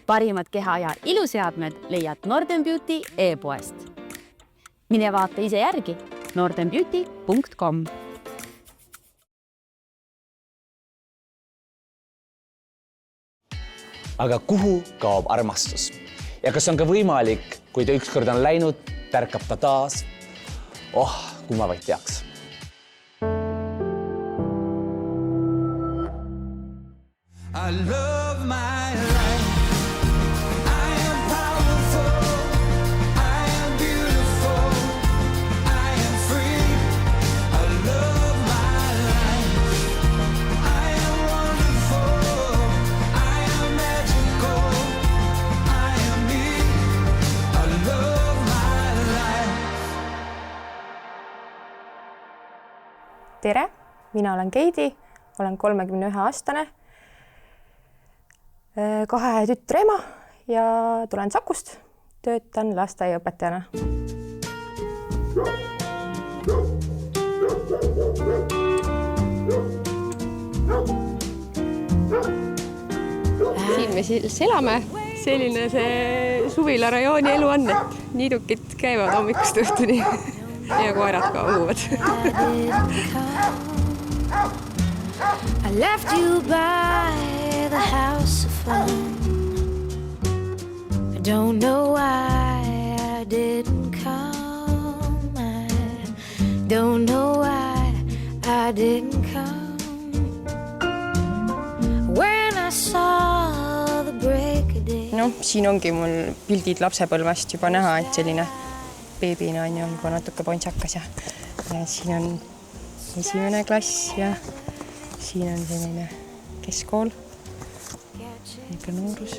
Parimad keha- ja iluseadmed leiad Norden Beauty e-poest. Mine vaata ise järgi nordenbeauty.com. Aga kuhu kaob armastus? Ja kas on ka võimalik, kui ta ükskord on läinud, tärkab ta taas? Kui ma vaid teaks. I love my life. I am powerful. I am beautiful. I am free. I love my life. I am wonderful. I am magical. I am me. I love my life. Tere, mina olen Keidi, olen 31-aastane. 2 tütre ema ja tulen Sakust, töötan lasteaiaõpetajana. Siin me siis elame. Selline see Suvila rajooni elu on, et niidukid käivad hommikust õhtuni ja koerad ka uhuvad. I left you by the house of fun. I don't know why I didn't come. I don't know why I didn't come. When I saw the break of day. No, siin ongi mul pildid lapsepõlvast juba näha, et selline beebina on ju juba natuke pontsakas ja siin on 1. klass ja siin on selline keskkool, niisugune noorus.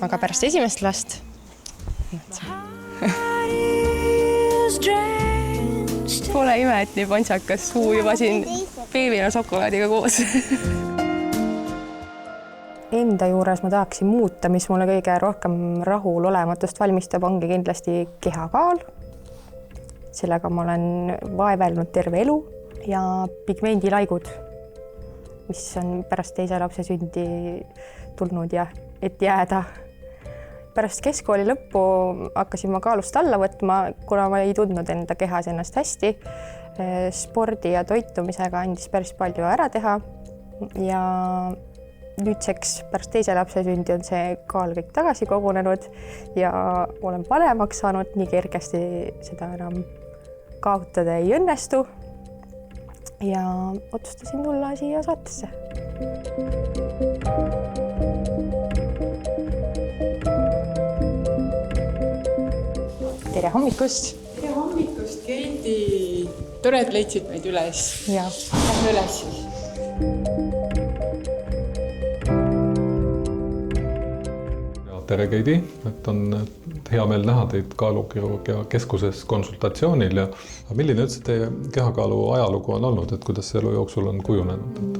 Aga pärast esimest last pole ime, et nii pontsakas suu juba siin beebina šokolaadiga koos. Enda juures ma tahaksin muuta, mis mulle kõige rohkem rahul olematust valmistab, ongi kindlasti kehakaal. Sellega ma olen vaevelnud terve elu. Ja pigmendilaigud, mis on pärast teise lapse sündi tulnud ja et jääda. Pärast keskkooli lõppu hakkasin ma kaalust alla võtma, kuna ma ei tundnud enda kehas ennast hästi. Spordi ja toitumisega andis päris palju ära teha ja nüüdseks pärast teise lapse sündi on see kaal kõik tagasi kogunenud ja olen paremaks saanud, nii kergesti seda enam kaotada ei õnnestu. Ja otsustasin tulla siia saatesse. Tere hommikust! Tere hommikust, Keidi! Tore, et leidsid meid üles. Ja. Lähme üles siis. Tere Keidi, et on hea meel näha teid kaalukirurgia keskuses konsultatsioonil ja milline üldse teie kehakaalu ajalugu on olnud, et kuidas see elu jooksul on kujunenud, et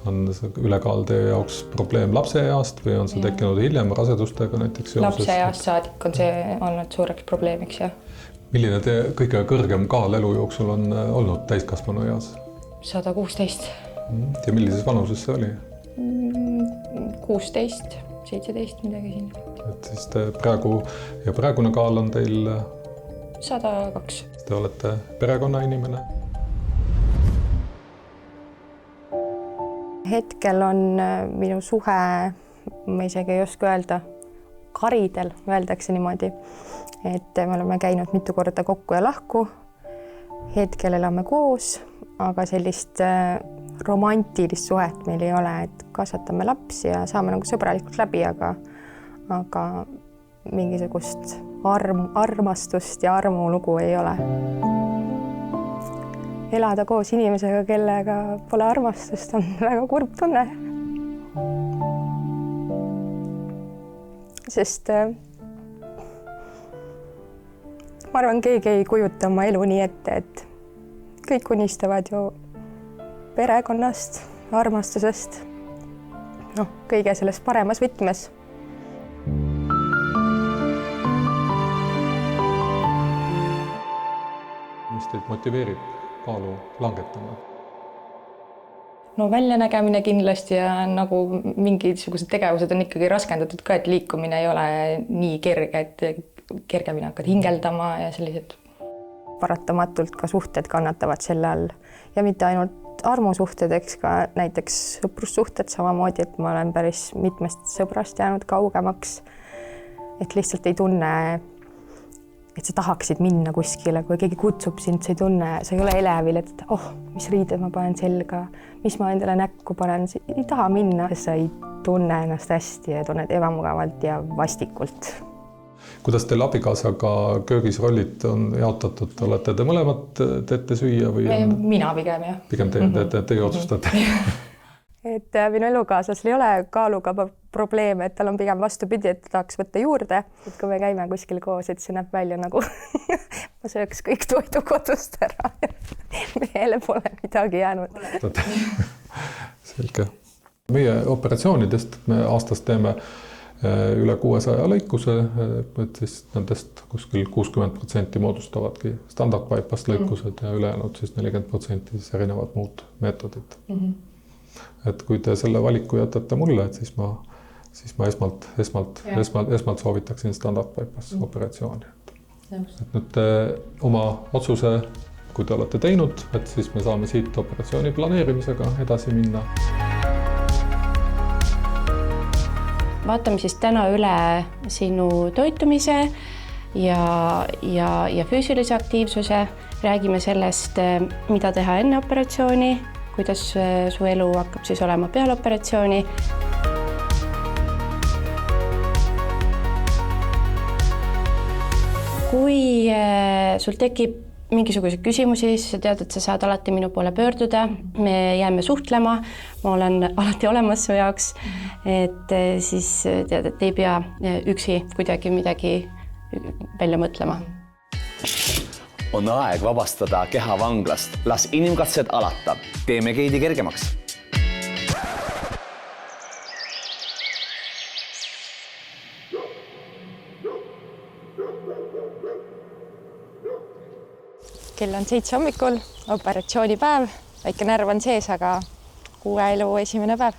on ülekaal teie jaoks probleem lapse east või on see tekkinud hiljem rasedustega näiteks seoses? Lapse east saadik on see olnud suureks probleemiks, jah. Milline teie kõige kõrgem kaal elu jooksul on olnud täiskasvanu eas? 116. Ja millises vanuses see oli? 16. 17 midagi siin. Et siis te praegune kaal on teil 102. Te olete perekonna inimene? Hetkel on minu suhe, ma isegi ei oska öelda, karidel öeldakse niimoodi, et me oleme käinud mitu korda kokku ja lahku. Hetkel elame koos, aga sellist romantilist suhet meil ei ole, et kasvatame lapsi ja saame nagu sõbralikult läbi, aga mingisugust armastust ja armulugu ei ole. Elada koos inimesega, kellega pole armastust, on väga kurb tunne. Sest ma arvan, keegi ei kujuta oma elu nii ette, et kõik unistavad ju perekonnast, armastusest, kõige selles paremas võtmes. Mis teid motiveerib kaalu langetama? no väljanägemine kindlasti ja nagu mingisugused tegevused on ikkagi raskendatud ka, et liikumine ei ole nii kerge, et kergemini hakkad hingeldama ja sellised. Paratamatult ka suhted kannatavad selle all ja mitte ainult armusuhted, eks ka näiteks sõprussuhted samamoodi, et ma olen päris mitmest sõbrast jäänud kaugemaks, et lihtsalt ei tunne, et sa tahaksid minna kuskile, kui keegi kutsub sind, sa ei tunne, sa ei ole elevil, et mis riided ma panen selga, mis ma endale näkku panen, ei taha minna, sa ei tunne ennast hästi ja tunned ebamugavalt ja vastikult. Kuidas teil abikaasaga köögis rollid on jaotatud? Olete te mõlemad teete süüa või on... Mina pigem, jah. Pigem teie otsustate. Et minu elukaaslasel ei ole kaaluga probleeme, et tal on pigem vastupidi, et tahaks võtta juurde. Et kui me käime kuskil koos, et see näeb välja nagu ma sööks kõik toidu kodust ära. Mehele pole midagi jäänud. Selge. Meie operatsioonidest me aastas teeme üle 600 lõikuse, et siis nendest kuskil 60% moodustavadki standard bypass lõikused ja ülejäänud siis 40% siis erinevad muud meetodid. Et kui te selle valiku jätate mulle, et siis ma esmalt soovitaksin standard bypass operatsiooni. Et nüüd oma otsuse, kui te olete teinud, et siis me saame siit operatsiooni planeerimisega edasi minna. Vaatame siis täna üle sinu toitumise ja füüsilise aktiivsuse. Räägime sellest, mida teha enne operatsiooni, kuidas su elu hakkab siis olema peale operatsiooni. Kui sul tekib mingisugused küsimusi, siis sa tead, et sa saad alati minu poole pöörduda. Me jääme suhtlema, ma olen alati olemas su jaoks, et siis tead, et ei pea üksi kuidagi midagi välja mõtlema. On aeg vabastada keha vanglast. Las inimkatsed alata. Teeme Keidi kergemaks. Kell on 7 hommikul, operatsioonipäev, väike närv on sees, aga uue elu esimene päev.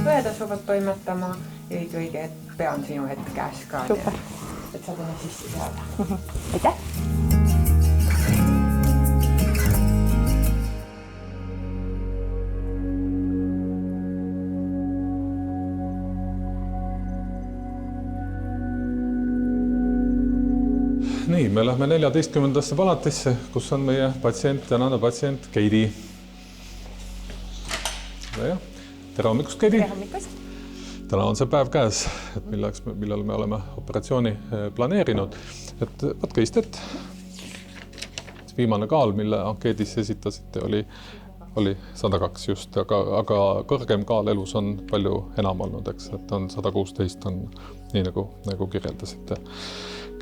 Õed asuvad toimetama ja õige, et pean sinu hetk käes ka. Super. Et saad enne sisse saada. Aitäh! Nii, me lähme 14. palatisse, kus on meie patsient, tänane patsient Keidi. Tere hommikust, Keidi! Tere hommikust! Täna on see päev käes, et millal me oleme operatsiooni planeerinud. Et võtke istet. Viimane kaal, mille ankeedis esitasite, oli 102 just, aga kõrgem kaal elus on palju enam olnud, eks, et on 116 on nii nagu kirjeldasite.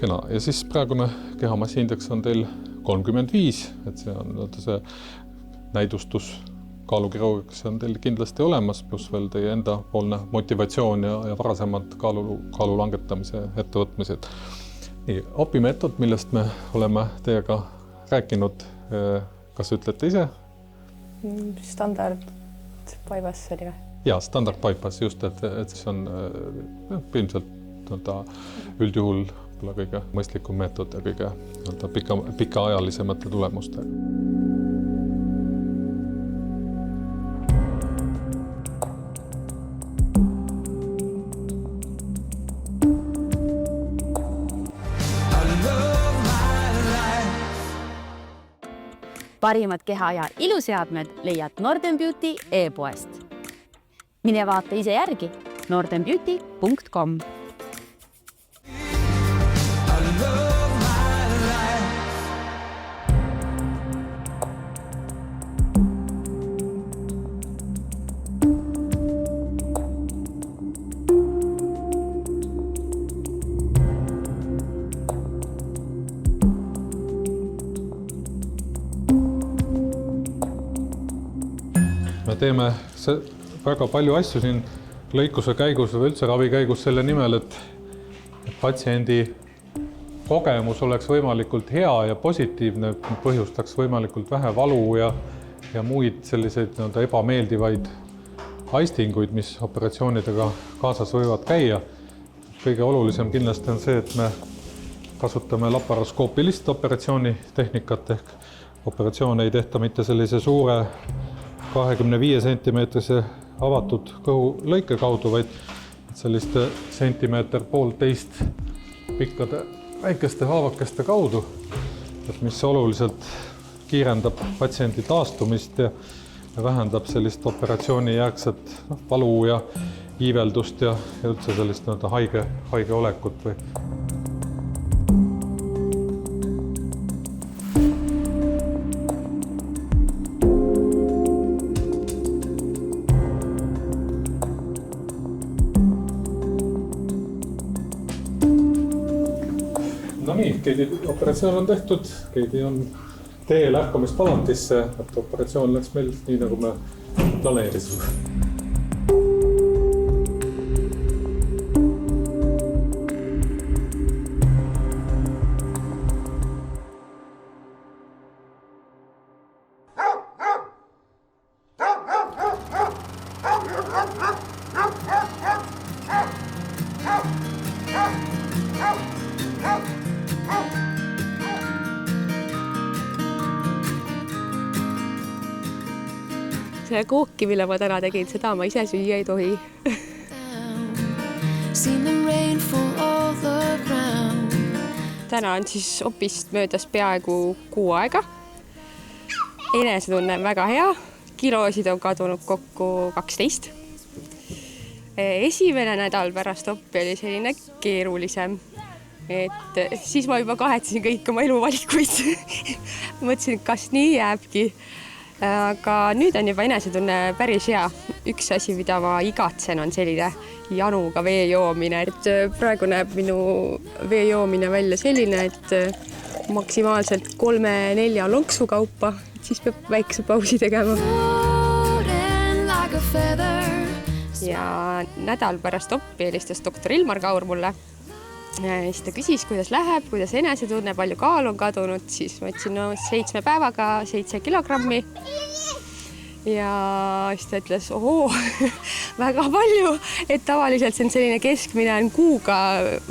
Kena. Ja siis praegune kehamassiindeks on teil 35, et see on see näidustus kaalukirurgiks on teil kindlasti olemas, pluss veel teie enda poolne motivatsioon ja varasemad kaalu langetamise ettevõtmised. Nii, opimeetod, millest me oleme teiega rääkinud, kas ütlete ise? Standard bypass oli või? Jaa, standard bypass just, et siis on ilmselt üldjuhul kõige mõistlikum meetod ja kõige pikaajalisemate tulemustega. Parimad keha- ja iluseadmed leiad Norden Beauty e-poest. Mine vaata ise järgi nordenbeauty.com. teeme väga palju asju siin lõikuse käigus või üldse ravi käigus selle nimel, et patsiendi kogemus oleks võimalikult hea ja positiivne, põhjustaks võimalikult vähe valu ja muid selliseid ebameeldivaid aistinguid, mis operatsioonidega kaasas võivad käia. Kõige olulisem kindlasti on see, et me kasutame laparoskoopilist operatsioonitehnikat ehk operatsioon ei tehta mitte sellise suure 25 sentimeetrise avatud kõhu lõike kaudu, vaid selliste sentimeeter poolteist pikkade väikeste haavakeste kaudu, mis oluliselt kiirendab patsiendi taastumist ja vähendab sellist operatsiooni järgset valu ja iiveldust ja üldse sellist haige olekut või. No nii, Keidi operatsioon on tehtud, Keidi on teel ärkamispalantisse, et operatsioon läks meil nii, nagu me planeerisime. See kooki, mille ma täna tegin, seda ma ise süüa ei tohi. Täna on siis opist möödas peaaegu 6 aega. Enesetunne on väga hea. Kilosid on kadunud kokku 12. Esimene nädal pärast oppi oli selline keerulisem. Et siis ma juba kahetsesin kõik oma eluvalikuid. Mõtlesin, kas nii jääbki. Aga nüüd on juba enesetunne päris hea. Üks asi, mida ma igatsen, on selline januga vee joomine. Et praegu näeb minu vee joomine välja selline, et maksimaalselt 3-4 lonksu kaupa. Siis peab väikse pausi tegema. Ja nädal pärast oppi helistas doktor Ilmar Kaur mulle. Siis ta küsis, kuidas läheb, kuidas enesetunne, palju kaalu on kadunud, siis ma ütlesin, 7 päevaga 7 kilogrammi. Ja siis ta ütles, väga palju, et tavaliselt see on selline keskmine kuuga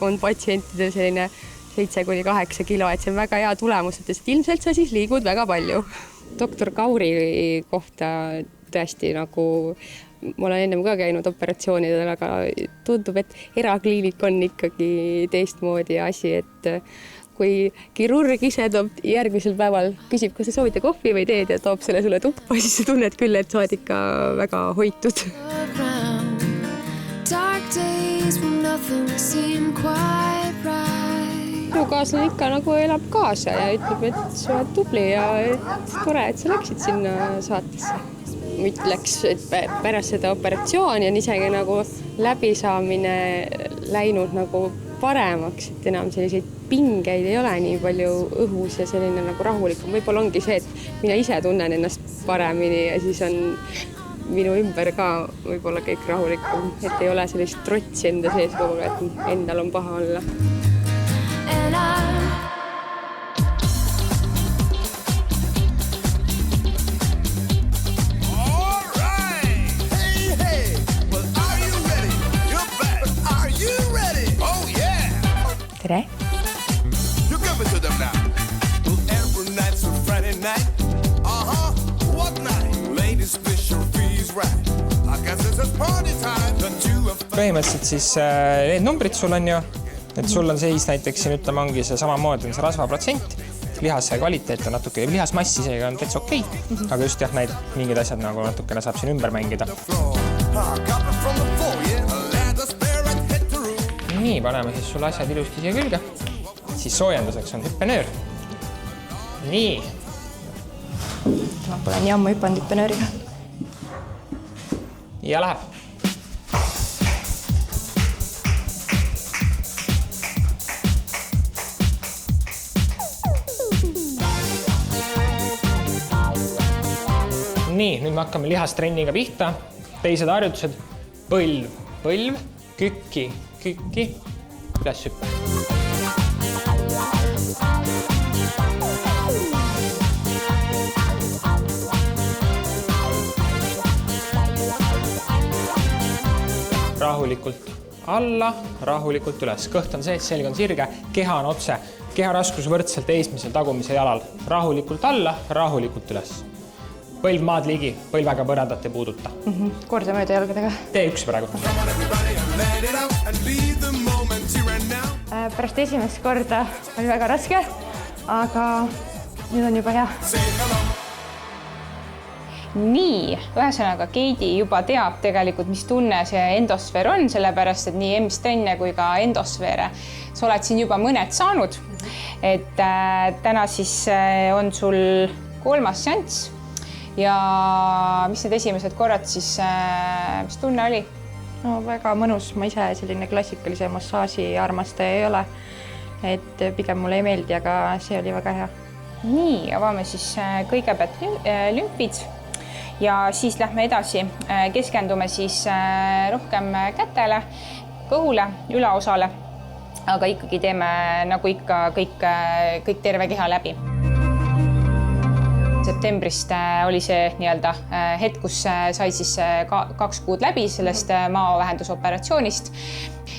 on patsientidel selline 7-8 kilo, et see on väga hea tulemus, et ilmselt sa siis liigud väga palju. Doktor Kauri kohta tõesti ma olen ennem ka käinud operatsioonidel, aga tundub, et erakliinik on ikkagi teistmoodi asi, et kui kirurg ise toob järgmisel päeval, küsib, kas sa soovite kohvi või teed ja toob selle sulle tuppa, siis sa tunned küll, et sa oled ikka väga hoitud. Elukaaslane ikka elab kaasa ja ütleb, et sa oled tubli ja tore, et sa läksid sinna saatesse. Ütleks, et pärast seda operatsiooni on isegi läbisaamine läinud paremaks, et enam selliseid pingeid ei ole nii palju õhus ja selline rahulikum. Võib-olla ongi see, et mina ise tunnen ennast paremini ja siis on minu ümber ka võib-olla kõik rahulikum, et ei ole sellist trotsi enda sees kogu aeg, et endal on paha olla. Tere! Põhimõtteliselt siis need numbrid sul on ju, et sul on seis näiteks siin ütleme ongi see samamoodi on see rasvaprotsent, lihase kvaliteet on natuke, lihasmassi seega on täitsa okei, aga just jah, mingid asjad natukene saab siin ümber mängida. Nii, paneme siis sulle asjad ilusti siia külge. Siis soojenduseks on hüppenöör. Nii. Ma pole nii ammu hüpanud hüppenööriga. Ja läheb. Nii, nüüd me hakkame lihastrenniga pihta. Teised harjutused. Põlv, põlv, kükki, üles hüppe. Rahulikult alla, rahulikult üles. Kõht on sees, selg on sirge, keha on otse. Keha raskus võrdselt eesmisel tagumisel jalal. Rahulikult alla, rahulikult üles. Põlv maad ligi, põlvega põrandat ei puuduta. Korda mööda jalgadega. Tee üks praegu. Pärast esimest korda oli väga raske, aga nüüd on juba hea. Nii, ühesõnaga Keidi juba teab tegelikult, mis tunne see endosfeer on, sellepärast, et nii EMS-trenne kui ka endosfeere sa oled siin juba mõned saanud. Et täna siis on sul 3. seanss ja mis need esimesed korrad siis, mis tunne oli? No väga mõnus, ma ise selline klassikalise massaaži armastaja ei ole, et pigem mulle ei meeldi, aga see oli väga hea. Nii, avame siis kõigepealt lümfid ja siis lähme edasi, keskendume siis rohkem kätele, kõhule, ülaosale, aga ikkagi teeme nagu ikka kõik terve keha läbi. Septembrist oli see nii-öelda hetk, kus sai siis 2 kuud läbi sellest maovähendusoperatsioonist,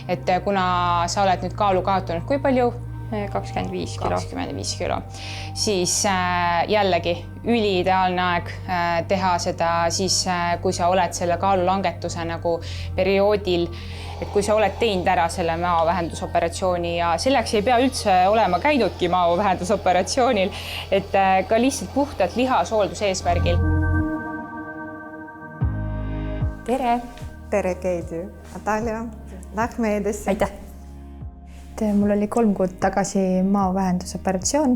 et kuna sa oled nüüd kaalu kaotanud, kui palju? 25 kilo. 25 kilo. Siis jällegi üliideaalne aeg teha seda siis, kui sa oled selle kaalulangetuse nagu perioodil, et kui sa oled teinud ära selle maovähendusoperatsiooni ja selleks ei pea üldse olema käinudki maovähendusoperatsioonil, et ka lihtsalt puhtalt lihashoolduse eesmärgil. Tere! Tere, Keidi! Natalia, lähme edasi. Aitäh! Mul oli 3 kuud tagasi maovähendusoperatsioon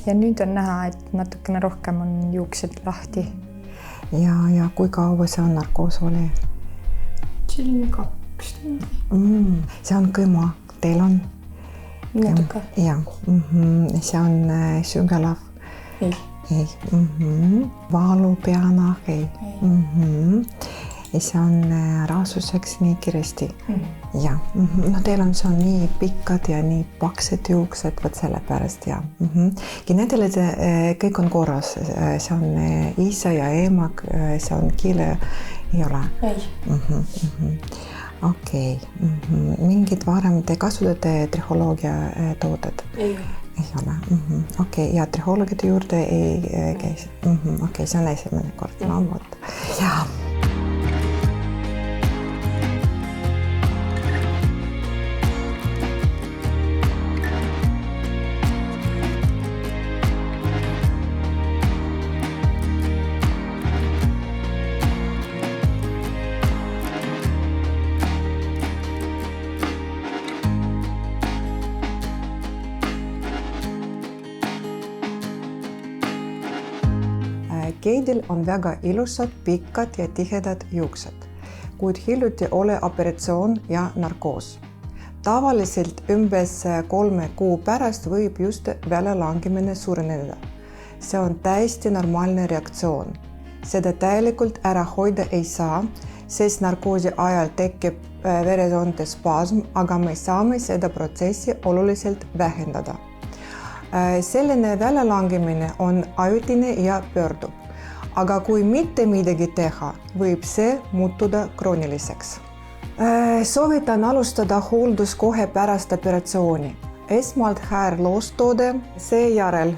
ja nüüd on näha, et natukene rohkem on juuksed lahti. Ja kui kaua see on narkoos oli? See oli 2 tundi. See on kõma, teil on? Natuke. Ja, see on sügelav? Ei. Ei. Valu peanah? Ei. See on raasuseks nii kiiresti. Ja, no teil on see on nii pikkad ja nii paksed juuksed, võt selle pärast ja. Geneetiliselt kõik on korras, see on isa ja ema, see on kiile ei ole? Ei. Okei. Mingid varem te kasutate trihholoogia tooted? Ei. Ei ole? Okei, ja trihholoogide juurde ei käis? Okei, see on esimene kord. No, võt. Jaa. Keidil on väga ilusad, pikkad ja tihedad juuksed, kuid hiljuti oli operatsioon ja narkoos. Tavaliselt umbes 3 kuu pärast võib just väljalangemine suureneda. See on täiesti normaalne reaktsioon. Seda täielikult ära hoida ei saa, sest narkoosi ajal tekib veresoonte spasm, aga me saame seda protsessi oluliselt vähendada. Selline väljalangemine on ajutine ja pöördub. Aga kui mitte midagi teha, võib see muutuda krooniliseks. Soovitan alustada hooldus kohe pärast operatsiooni. Esmalt häärloostoode, seejärel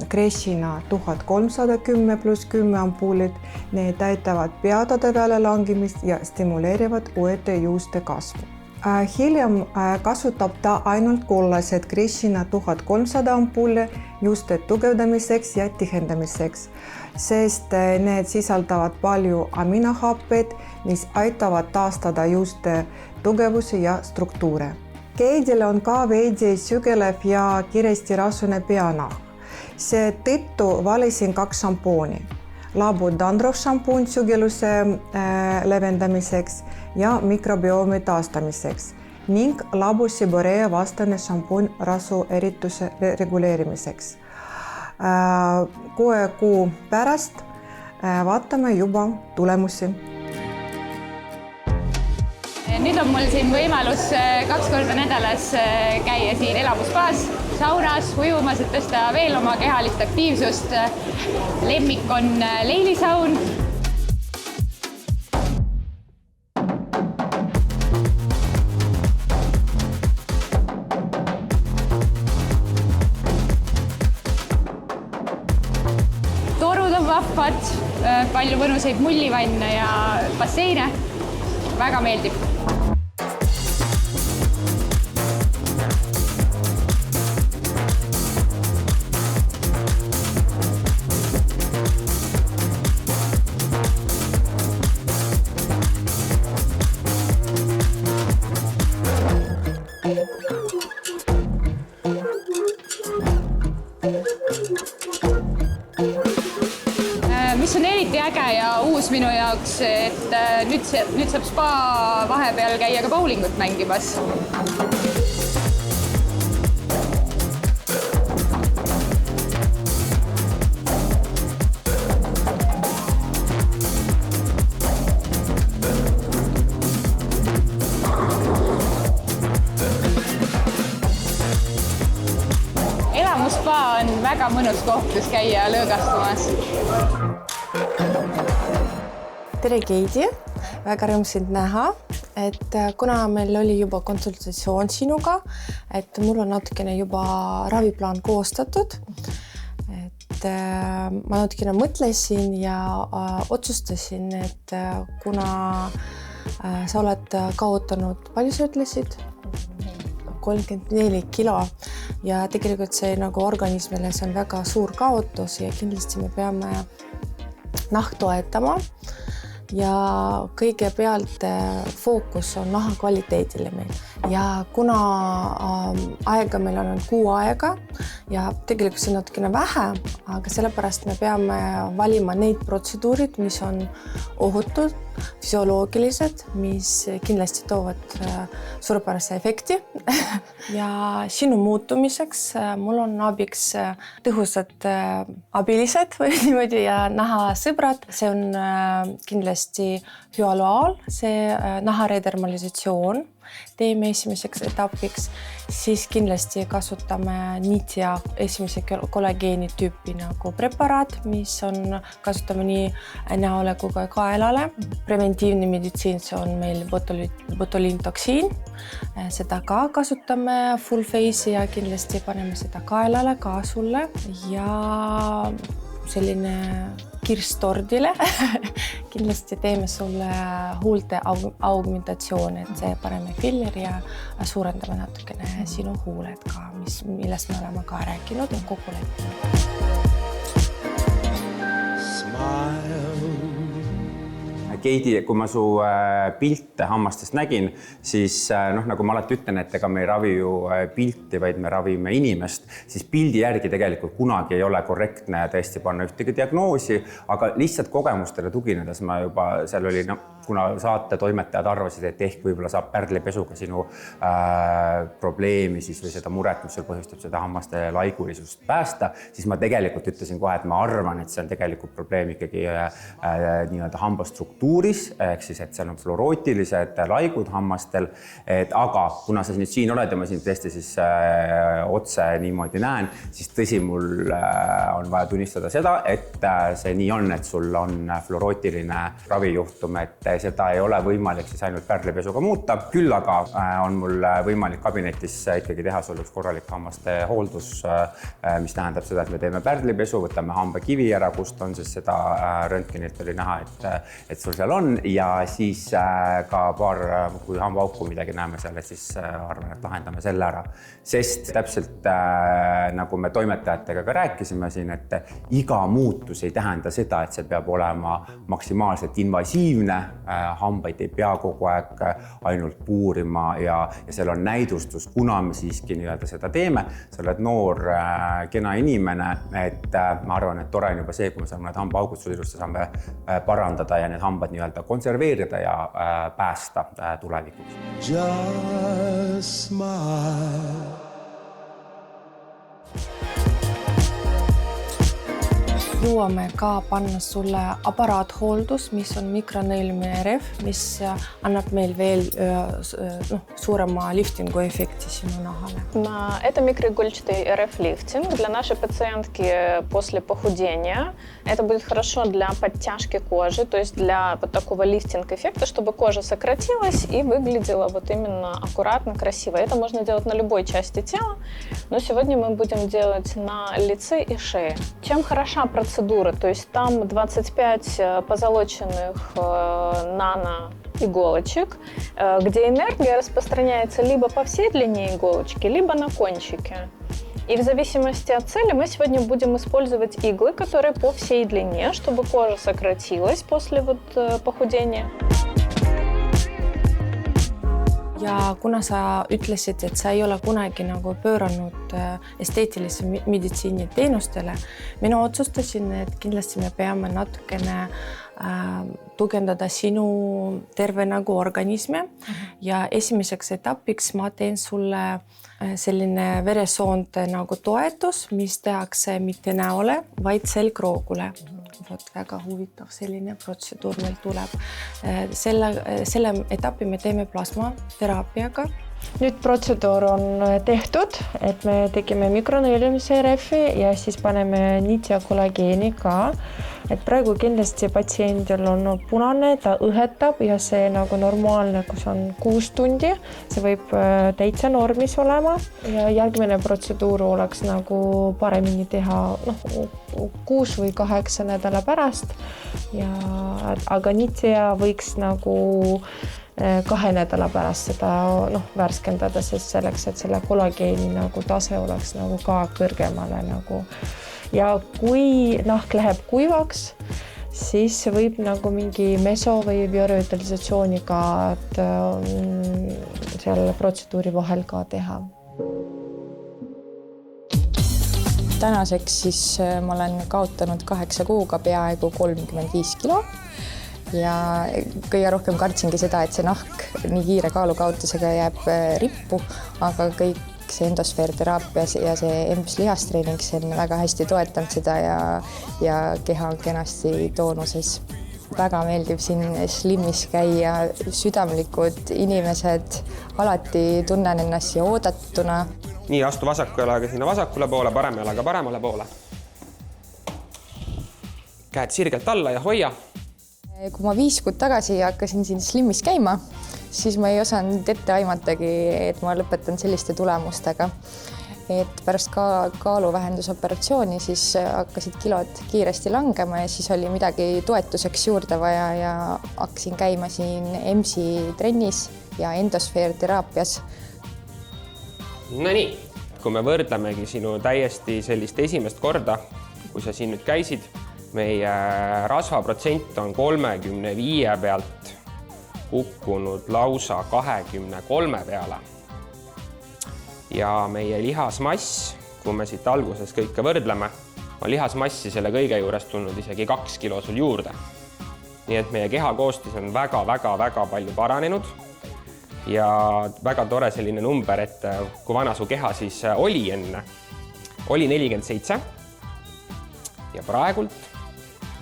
Kreshina 1310+10 ampulid. Need aitavad peatada väljalangemist ja stimuleerivad uute juuste kasvu. Hiljem kasutab ta ainult kollased Kreshina 1300 ampulle juuste tugevdamiseks ja tihendamiseks, sest need sisaldavad palju aminohappeid, mis aitavad taastada juuste tugevuse ja struktuure. Keidil on ka veidi sügelev ja kiiresti rasune peanahk. Seetõttu valisin 2 šampooni. Labu Dandruff šampoon sügeluse levendamiseks ja mikrobiomi taastamiseks ning Labu Seborrhea vastane šampoon rasu erituse reguleerimiseks. 6 kuu pärast Vaatame juba tulemusi. Nüüd on mul siin võimalus 2 korda nädalas käia siin elamuspaas, saunas, ujumas, et tõsta veel oma kehalist aktiivsust. Lemmik on leilisaun. Torud on vahvad, palju mõnusaid mullivanne ja basseine. Väga meeldib. Mis on eriti äge ja uus minu jaoks, et nüüd saab spa vahepeal käia ka bowlingut mängimas. Elamusspa on väga mõnus koht, kus käia lõõgastumas. Tere, Keidi! Väga rõõm sind näha, et kuna meil oli juba konsultatsioon sinuga, et mul on natukene juba raviplaan koostatud, et ma natukene mõtlesin ja otsustasin, et kuna sa oled kaotanud, palju sa ütlesid? 34 kilo ja tegelikult see nagu organismile see on väga suur kaotus ja kindlasti me peame nahk toetama ja kõigepealt fookus on naha kvaliteedile meil. Ja kuna aega meil on 6 aega ja tegelikult see on natukene vähe, aga sellepärast me peame valima neid protseduurid, mis on ohutud, füsioloogilised, mis kindlasti toovad suurepärase efekti. Ja sinu muutumiseks mul on abiks tõhusad abilised või niimoodi ja nahasõbrad. See on kindlasti hyaluaal, see naharedermalisatsioon. Teeme esimeseks etapiks, siis kindlasti kasutame Nitia esimese kollageeni tüüpi nagu preparaat, mis on kasutame nii näole kui ka kaelale. Preventiivne meditsiin, see on meil botulintoksiin. Seda ka kasutame full face ja kindlasti paneme seda kaelale ka sulle ja selline kirstordile. Kindlasti teeme sulle huulte augmentatsioon, et see paneme filler ja suurendame natukene sinu huuled ka, millest me oleme ka rääkinud ja kokku leppinud. Keidi, kui ma su pilte hammastest nägin, siis nagu ma alati ütlen, et ega me ei ravi ju pilti, vaid me ravime inimest, siis pildi järgi tegelikult kunagi ei ole korrektne tõesti panna ühtegi diagnoosi, aga lihtsalt kogemustele tuginedes ma juba seal oli, kuna saate toimetajad arvasid, et ehk võib-olla saab pärlipesuga sinu probleemi siis või seda muret, mis sul põhjustab seda hammaste laigulisust päästa, siis ma tegelikult ütlesin kohe, et ma arvan, et see on tegelikult probleem ikkagi nii-öelda hambastruktuuris, ehk siis, et seal on fluorootilised laigud hammastel, aga kuna sa nüüd siin oled ja ma siin tõesti siis otse niimoodi näen, siis tõsi, mul on vaja tunnistada seda, et see nii on, et sul on fluorootiline ravijuhtum, et seda ei ole võimalik siis ainult pärlipesuga muuta. Küll aga on mul võimalik kabinetis ikkagi teha sul üks korralik hammaste hooldus, mis tähendab seda, et me teeme pärlipesu, võtame hambakivi ära, kust on siis seda röntgenit oli näha, et sul seal on ja siis ka kui hambaauku midagi näeme seal, et siis arvan, et lahendame selle ära. Sest täpselt nagu me toimetajatega ka rääkisime siin, et iga muutus ei tähenda seda, et see peab olema maksimaalselt invasiivne, hambaid ei pea kogu aeg ainult puurima ja seal on näidustus, kuna me siiski nii-öelda seda teeme. Sa oled noor, kena inimene, et ma arvan, et tore on juba see, kui me saame need hambaaugud sul ilusti saame parandada ja need hambad nii-öelda konserveerida ja päästa tulevikuks. Just smile. jõuame ka panna sulle aparaathooldus, mis on mikronõelmine RF, mis annab meil veel suurema лифтингу эффекте сину нахале. Это микроигольчатый РФ-лифтинг для нашей пациентки после похудения. Это будет хорошо для подтяжки кожи, то есть для вот такого лифтинг-эффекта, чтобы кожа сократилась и выглядела вот именно аккуратно, красиво. Это можно делать на любой части тела, но сегодня мы будем делать на лице и шее. Чем хороша процедура? То есть там 25 позолоченных нано-иголочек, где энергия распространяется либо по всей длине иголочки, либо на кончике. И в зависимости от цели мы сегодня будем использовать иглы, которые по всей длине, чтобы кожа сократилась после похудения. Ja kuna sa ütlesid, et sa ei ole kunagi nagu pööranud esteetilise meditsiini teenustele, mina otsustasin, et kindlasti me peame natukene tugevdada sinu terve nagu organismi ja esimeseks etapiks ma teen sulle selline veresoonte nagu toetus, mis tehakse mitte näole, vaid selgroogule. Vot väga huvitav selline protseduur meil tuleb. Selle etapi me teeme plasmateraapiaga. Nüüd protseduur on tehtud, et me tegime mikronõelmise RF-i ja siis paneme niiti ja kollageeni ka. Et praegu kindlasti patsiendil on punane, ta õhetab ja see nagu normaalne, kus on 6 tundi, see võib täitsa normis olema ja järgmine protseduur oleks nagu paremini teha 6 või 8 nädala pärast. Aga niiti ja võiks nagu 2 nädala pärast seda värskendada, sest selleks, et selle kollageeni nagu tase oleks nagu ka kõrgemale nagu. Ja kui nahk läheb kuivaks, siis võib nagu mingi meso või biorevitalisatsiooniga seal protseduuri vahel ka teha. Tänaseks siis ma olen kaotanud 8 kuuga peaaegu 35 kilo. Ja kõige rohkem kartsingi seda, et see nahk nii kiire kaalukaotusega jääb rippu, aga kõik see endosfeerteraapia ja see EMS lihastreening, see on väga hästi toetanud seda ja keha on kenasti toonuses. Väga meeldib siin Slimmis käia, südamlikud inimesed, alati tunnen ennast ja oodatuna. Nii, astu vasaku jalaga sinna vasakule poole, parem jalaga paremale poole. Käed sirgelt alla ja hoia. Kui ma 5 kuud tagasi hakkasin siin Slimmis käima, siis ma ei osanud ette aimatagi, et ma lõpetan selliste tulemustega. Et pärast kaaluvähendusoperatsiooni siis hakkasid kilod kiiresti langema ja siis oli midagi toetuseks juurde vaja ja hakkasin käima siin EMS-i trennis ja endosfeerteraapias. No nii, kui me võrdlemegi sinu täiesti sellist esimest korda, kui sa siin nüüd käisid, meie rasvaprotsent on 35 pealt kukkunud lausa 23 peale. Ja meie lihasmass, kui me siit alguses kõike võrdleme, on lihasmassi selle kõige juures tulnud isegi 2 kilo sul juurde. Nii et meie keha koostis on väga palju paranenud ja väga tore selline number, et kui vana su keha siis oli enne, oli 47 ja praegult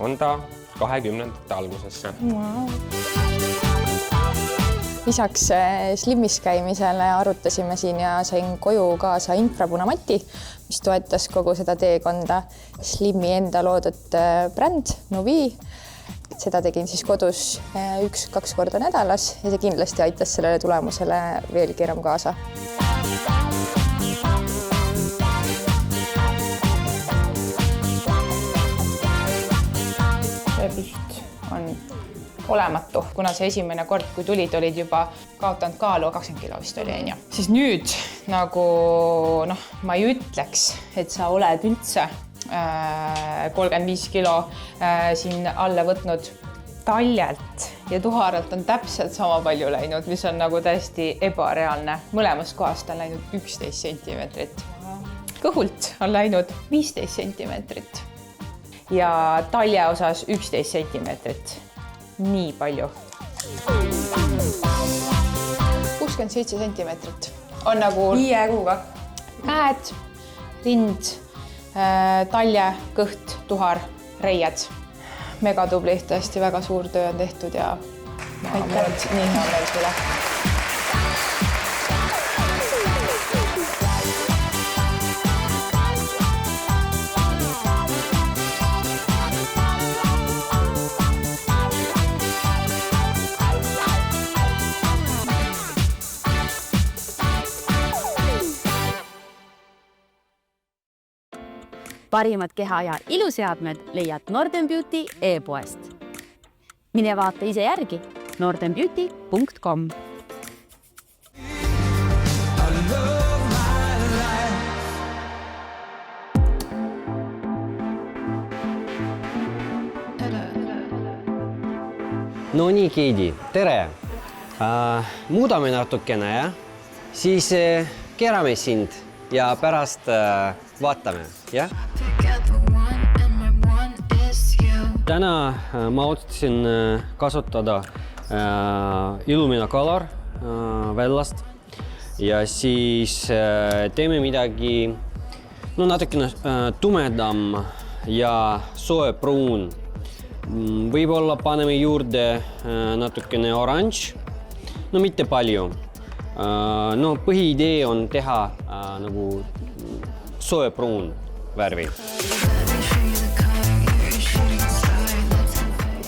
on ta 20. algusesse. Wow. Lisaks Slimmis käimisele arutasime siin ja sain koju kaasa infrapunamati, mis toetas kogu seda teekonda. Slimmi enda loodud bränd Nuvi. Seda tegin siis kodus 1-2 korda nädalas ja see kindlasti aitas sellele tulemusele veelgi enam kaasa. Piht on olematu, kuna see esimene kord, kui tulid, olid juba kaotanud kaalu 20 kilo vist oli, on ju. Siis nüüd nagu ma ei ütleks, et sa oled üldse 35 kilo siin alla võtnud. Taljalt ja tuharalt on täpselt sama palju läinud, mis on nagu täiesti ebareaalne. Mõlemast kohast on läinud 11 sentimeetrit. Kõhult on läinud 15 sentimeetrit. Ja talje osas 11 sentimeetrit. Nii palju. 67 sentimeetrit. On nagu 5 kuuga. Käed, rind, talje, kõht, tuhar reied. Mega tubli, tõesti väga suur töö on tehtud ja mul on nii hea meel sulle. Parimad keha- ja iluseadmed leiad Norden Beauty e-poest. Mine vaata ise järgi nordenbeauty.com. No nii, Keidi, tere! Muudame natukene, jah? Siis keerame sind ja pärast vaatame, jah? Täna ma otsustasin kasutada Illumina Color väljast ja siis teeme midagi natukene tumedam ja soepruun. Võib-olla paneme juurde natukene oranž, mitte palju. Põhiidee on teha nagu soepruun värvi.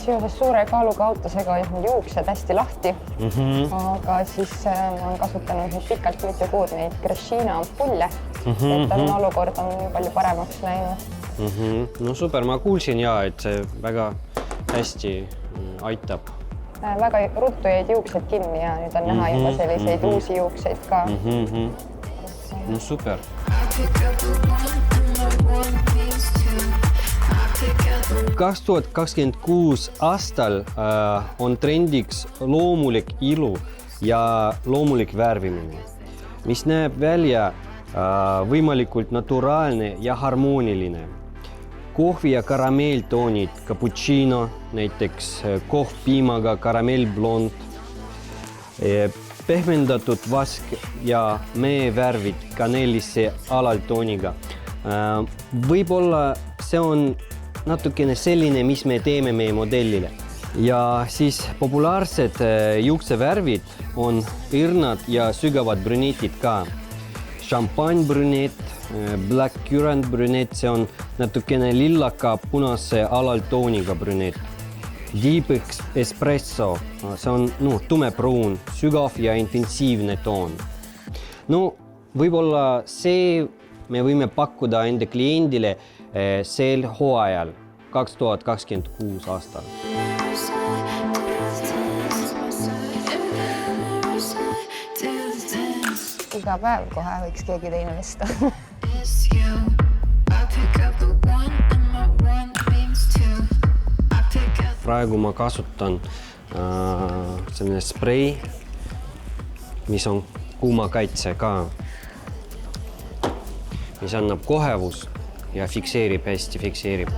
Seoses suure kaaluga autusega olid mul juuksed hästi lahti, aga siis ma olen kasutanud nüüd pikalt mitu kuud neid Greshina ampulle, et on olukord on palju paremaks läinud. No super, ma kuulsin et see väga hästi aitab. Väga ruttu jäid juuksed kinni ja nüüd on näha juba selliseid uusi juukseid ka. No super. 2026 aastal on trendiks loomulik ilu ja loomulik värvimine, mis näeb välja võimalikult naturaalne ja harmooniline. Kohvi ja karamelltoonid, cappuccino, näiteks kohvpiimaga karamellblond, pehmendatud vask ja meevärvid kanelisse alaltooniga. Võib-olla see on natukene selline, mis me teeme meie modellile. Ja siis populaarsed juuksevärvid on õrnad ja sügavad brünetid ka. Champagne brünett, black currant brünett, see on natukene lillaka punase alaltooniga brünett. Deep espresso, see on tumepruun, sügav ja intensiivne toon. Võib-olla see me võime pakkuda enda kliendile sel hooajal 2026 aastal. Iga päev kohe võiks keegi teine vesta. Praegu ma kasutan selline sprei, mis on kuumakaitse ka, mis annab kohevus ja fikseerib hästi, fikseerib.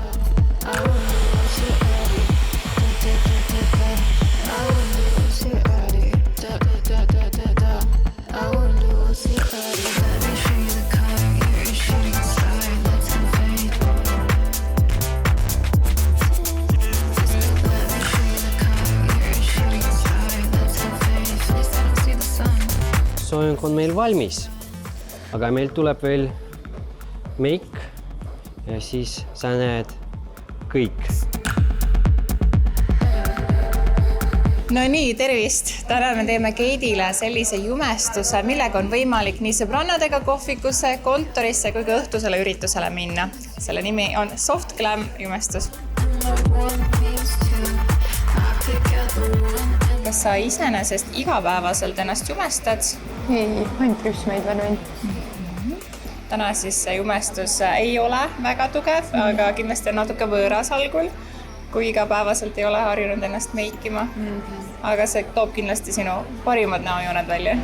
Soeng on meil valmis, aga meil tuleb veel meik ja siis sa näed kõik. No nii, tervist! Täna me teeme Keidile sellise jumestuse, millega on võimalik nii sõbrannadega kohvikusse, kontorisse kui ka õhtusele üritusele minna. Selle nimi on Soft Glam jumestus. Kas sa iseenesest igapäevaselt ennast jumestad? Ei, ainult rüsmeid värvin. Täna siis see jumestus ei ole väga tugev, aga kindlasti on natuke võõras algul, kui igapäevaselt ei ole harjunud ennast meikima. Aga see toob kindlasti sinu parimad näojooned välja.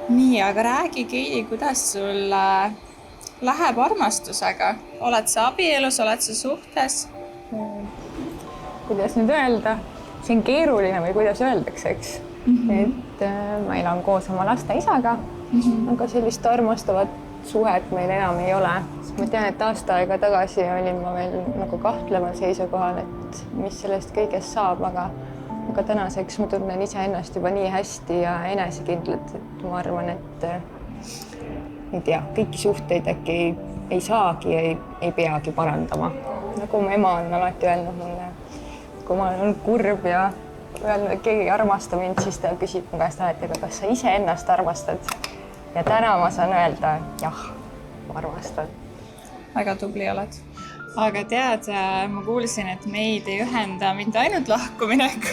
Nii, aga räägi, Keidi, kuidas sul läheb armastusega? Oled sa abielus, oled sa suhtes? Kuidas nüüd öelda? See on keeruline või kuidas öeldakse, eks? Et ma elan koos oma laste isaga, aga sellist armastavat suhet meil enam ei ole. Ma tean, et aasta aega tagasi olin ma veel nagu kahtleval seisukohal, et mis sellest kõigest saab, aga tänaseks ma tunnen iseennast juba nii hästi ja enesekindlalt, et ma arvan, et ei tea, kõiki suhteid äkki ei saagi, ei peagi parandama. Nagu mu ema on alati öelnud mulle, kui ma olen kurb ja öelnud, et keegi ei armasta mind, siis ta küsib mu käest alati, aga kas sa ise ennast armastad? Ja täna ma saan öelda, jah, ma armastan. Väga tubli oled. Aga tead, ma kuulsin, et meid ei ühenda mitte ainult lahkuminek,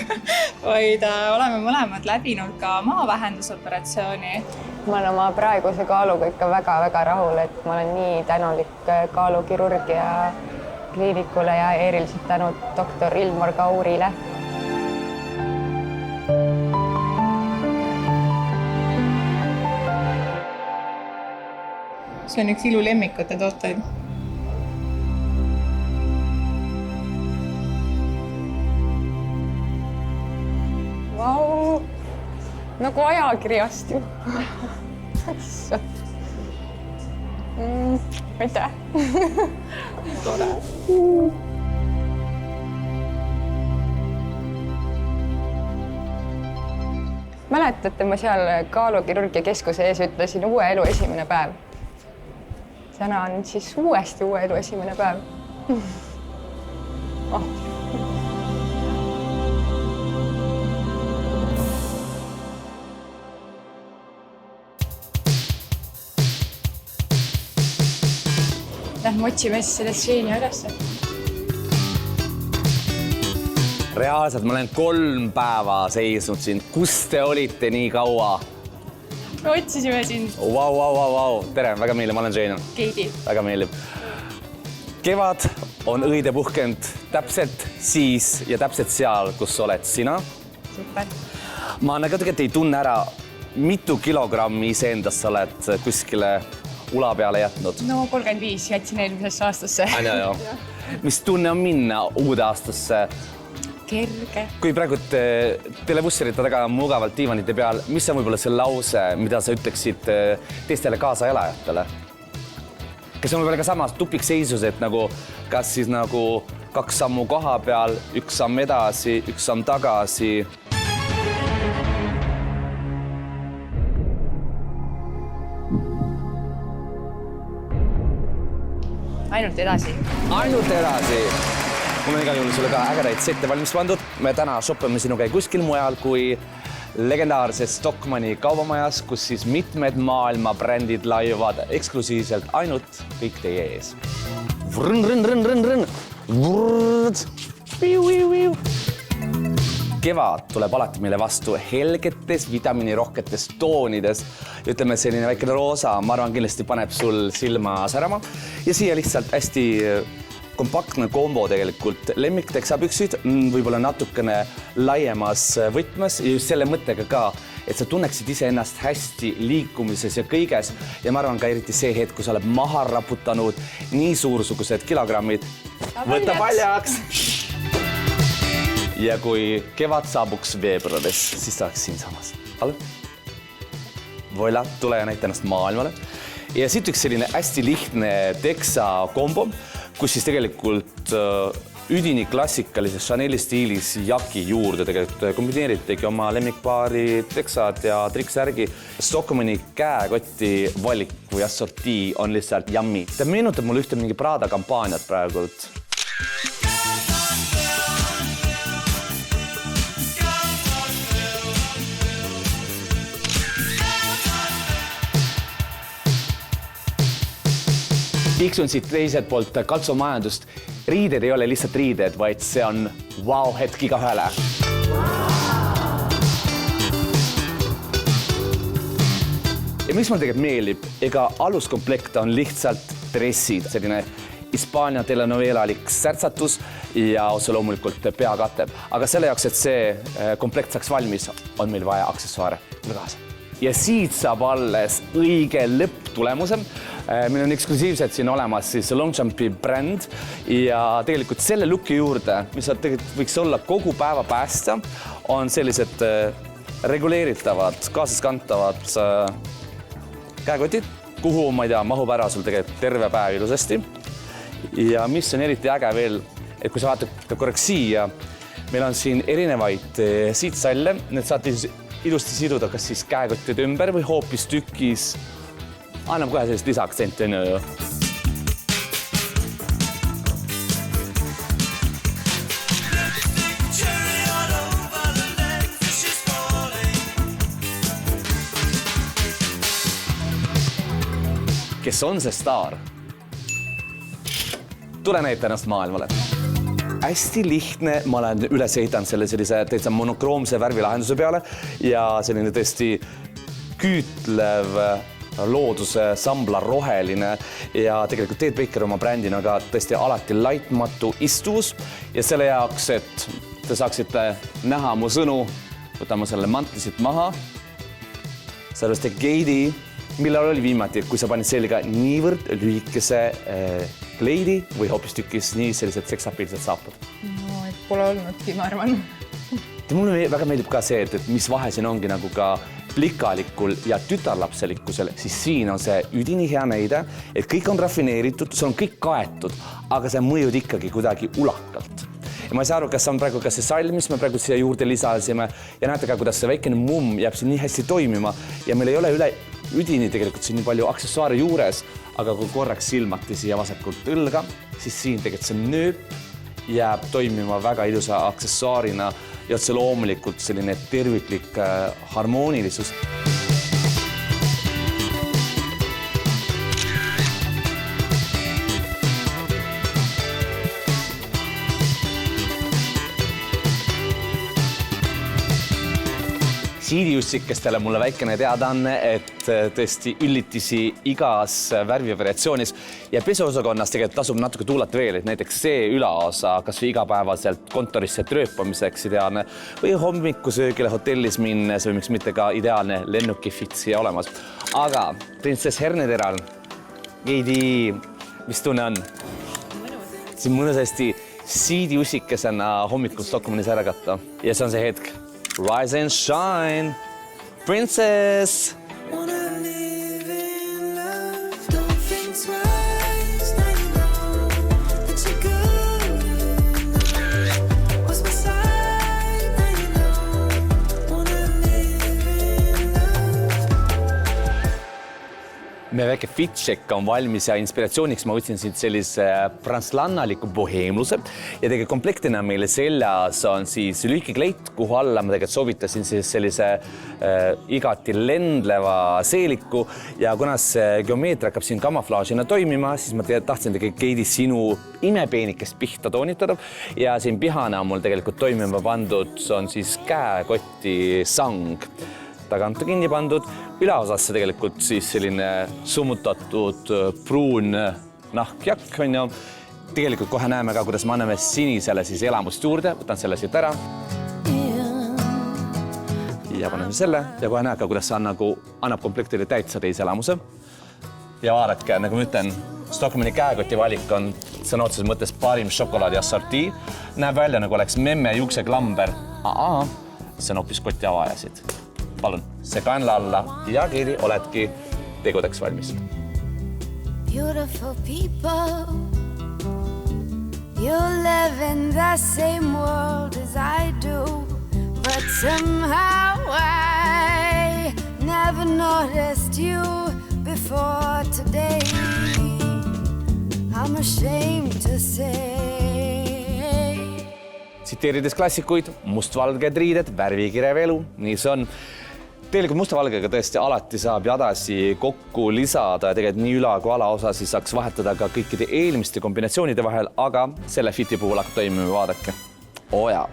vaid oleme mõlemad läbinud ka maavähendusoperatsiooni. Ma olen oma praeguse kaaluga ikka väga-väga rahul, et ma olen nii tänulik kaalukirurgia kliinikule ja eriliselt tänu doktor Ilmar Kaurile. See on üks ilu lemmikute tooteid. Vau, nagu ajakirjast ju. Aitäh. Tore. Mäletate, ma seal kaalukirurgia keskuse ees ütlesin uue elu esimene päev. Täna on siis uuesti uue elu esimene päev. Lähme otsime selle stseeni ülesse. Reaalselt ma olen 3 päeva seisnud siin. Kus te olite nii kaua? Me otsisime sind. Vau. Tere, väga meeldib, ma olen Jane. Keidi. Väga meeldib. Kevad on õide puhkend täpselt siis ja täpselt seal, kus oled sina. Super. Ma tegelikult ei tunne ära, mitu kilogrammi iseendast sa oled kuskile ula peale jätnud. No 35 jätsin eelmisesse aastasse. Aina. Mis tunne on minna uude aastasse? Kerge. Kui praegu televusserite taga mugavalt diivanite peal, mis on võib-olla see lause, mida sa ütleksid teistele kaasaelajatele? Kas on võib-olla ka samas tupikseisus, et nagu, kas siis nagu 2 sammu koha peal, 1 samm edasi, 1 samm tagasi? Ainult edasi. Ainult edasi. Mul on igal juhul sulle ka ägedaid sette valmis pandud. Me täna shoppime sinuga ei kuskil mujal kui legendaarses Stockmanni kaubamajas, kus siis mitmed maailma brändid laiuvad eksklusiivselt ainult kõik teie ees. Kevad tuleb alati meile vastu helgetes, vitamiinirohketes toonides. Ütleme, selline väikene roosa, ma arvan, kindlasti paneb sul silma särama. Ja siia lihtsalt hästi kompaktne kombo tegelikult lemmikteksapüksid, võib-olla natukene laiemas võtmes ja just selle mõttega ka, et sa tunneksid ise ennast hästi liikumises ja kõiges. Ja ma arvan ka eriti see hetk, kui sa oled maha raputanud nii suursugused kilogrammid. Võta paljaks! Ja kui kevad saabuks veebruaris, siis ta oleks siin samas. Voila, tule ja näita ennast maailmale. Ja siit üks selline hästi lihtne teksa kombo, kus siis tegelikult üdini klassikalises Chanel'i stiilis jaki juurde tegelikult kombineeritegi oma lemmikpaari teksad ja triksärgi. Stockmanni käekotti valik või assortii on lihtsalt yummy. Ta meenutab mulle ühte mingi Prada kampaaniat praegult. Tiksun siit teiselt poolt kaltsumajandust. Riided ei ole lihtsalt riided, vaid see on wow-hetk igaühele. Ja miks mulle tegelikult meeldib? Ega aluskomplekt on lihtsalt dressid, selline Hispaania telenoveelalik särtsatus ja otse loomulikult peakateb. Aga selle jaoks, et see komplekt saaks valmis, on meil vaja aksessuaare. Tule kaasa. Ja siit saab alles õige lõpptulemuse. Meil on eksklusiivselt siin olemas siis Longchampi bränd ja tegelikult selle looki juurde, mis tegelikult võiks olla kogu päeva päästa, on sellised reguleeritavad, kaasaskantavad käekotid, kuhu, ma ei tea, mahub ära sul tegelikult terve päev ilusasti. Ja mis on eriti äge veel, et kui sa vaatad korraks siia, meil on siin erinevaid siitsalle, need saate ilusti siduda kas siis käekottide ümber või hoopis tükis. Annab kohe sellist lisaaktsenti, on ju. Kes on see staar? Tule näita ennast maailmale. Hästi lihtne, ma olen üles ehitanud sellise täitsa monokroomse värvilahenduse peale ja selline tõesti küütlev looduse sambla roheline ja tegelikult Ted Baker oma brändina ka tõesti alati laitmatu istuvus ja selle jaoks, et te saaksite näha mu sõnu, võtame selle mantlisid maha. Sellest Keidi, millal oli viimati, kui sa panid selga niivõrd lühikese kleidi või hoopis tükis nii sellised seksapilsed saapad? No, et pole olnudki, ma arvan. Mulle väga meeldib ka see, et mis vahe siin ongi nagu ka plikalikul ja tütarlapselikkusel, siis siin on see üdini hea näide, et kõik on rafineeritud, see on kõik kaetud, aga see mõjud ikkagi kuidagi ulakalt. Ja ma ei saa aru, kas on praegu ka see sall, mis me praegu siia juurde lisasime ja näete ka, kuidas see väikene mumm jääb siin nii hästi toimima ja meil ei ole üle üdini tegelikult siin nii palju aksessuaare juures, aga kui korraks silmati siia vasakult õlga, siis siin tegelikult see nööp jääb toimima väga ilusa aksessuaarina ja otse loomulikult selline terviklik harmoonilisus. Siidiussikestele mulle väikene teadaanne, et tõesti üllitisi igas värvivariatsioonis ja pesuosakonnas tegelikult tasub natuke tuulata veel, et näiteks see ülaosa kas või igapäevaselt kontorisse trööpamiseks ideaalne või hommikusöögile hotellis minnes või miks mitte ka ideaalne lennukifitsi olemas. Aga printsess Herneteral, Keidi, mis tunne on? See on mõnus hästi siidiussikesena hommikul Stockmannis ära katta ja see on see hetk. Rise and shine, princess! Meie väike fit-check on valmis ja inspiratsiooniks ma võtsin siit sellise prantslannaliku boheemluse ja tegelikult komplektina meile seljas on siis lühike kleit, kuhu alla ma tegelikult soovitasin siis sellise igati lendleva seeliku ja kuna see geomeetria hakkab siin kamaflaažina toimima, siis ma tahtsin tegelikult Keidi sinu imepeenikest pihta toonitada ja siin pihana on mul tegelikult toimima pandud, see on siis käekotti sang. Tagant kinni pandud, üleosasse tegelikult siis selline summutatud pruun nahkjakk on ju. Tegelikult kohe näeme ka, kuidas me anname sinisele siis elamust juurde, võtan selle siit ära. Ja paneme selle ja kohe näed ka, kuidas see annab komplektile täitsa teise elamuse. Ja vaadake, nagu ma ütlen, Stockmanni käekoti valik on sõna otseses mõttes parim šokolaadi assortii. Näeb välja, nagu oleks memme juukseklamber. See on hoopis koti avajasid. Palun, see kaenla alla ja Keidi, oledki tegudeks valmis. Beautiful people, you live in the same world as I do, but somehow I never noticed you before today. I'm ashamed to say. Tsiteerides klassikuid, mustvalged riided, värvikirev elu, nii see on. Tegelikult mustavalgega tõesti alati saab jadasi kokku lisada ja tegelikult nii üla kui ala osa siis saaks vahetada ka kõikide eelmiste kombinatsioonide vahel, aga selle fiti puhul hakkab toimima, vaadake. Jaa.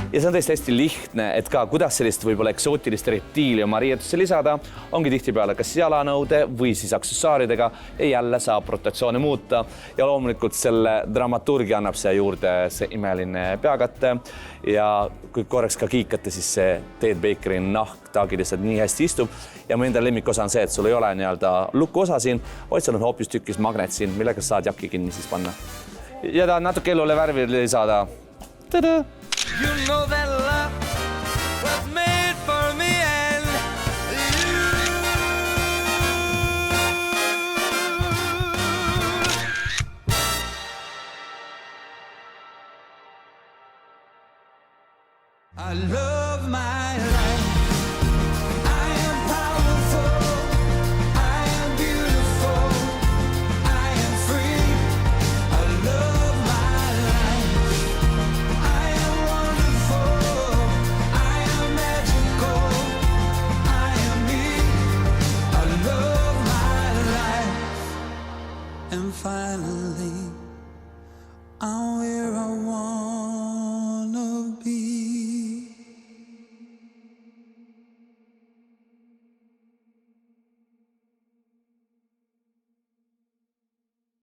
Ja see on tõesti hästi lihtne, et ka kuidas sellist võib-olla eksootilist reptiili oma riietusse lisada, ongi tihtipeale kas jalanõude või siis aksessuaaridega ja jälle saab rotatsioone muuta. Ja loomulikult selle dramaturgi annab siia juurde see imeline peakatte ja kui korraks ka kiikate, siis see Ted Bakeri nahk taagi lihtsalt nii hästi istub. Ja mu enda lemmikosa on see, et sul ei ole nii-öelda luku osa siin, vaid seal on hoopis tükis magnet siin, millega saad jakki kinni siis panna. Ja ta natuke elule värvi lisada. Tada! You know that love was made for me and you. I love my life.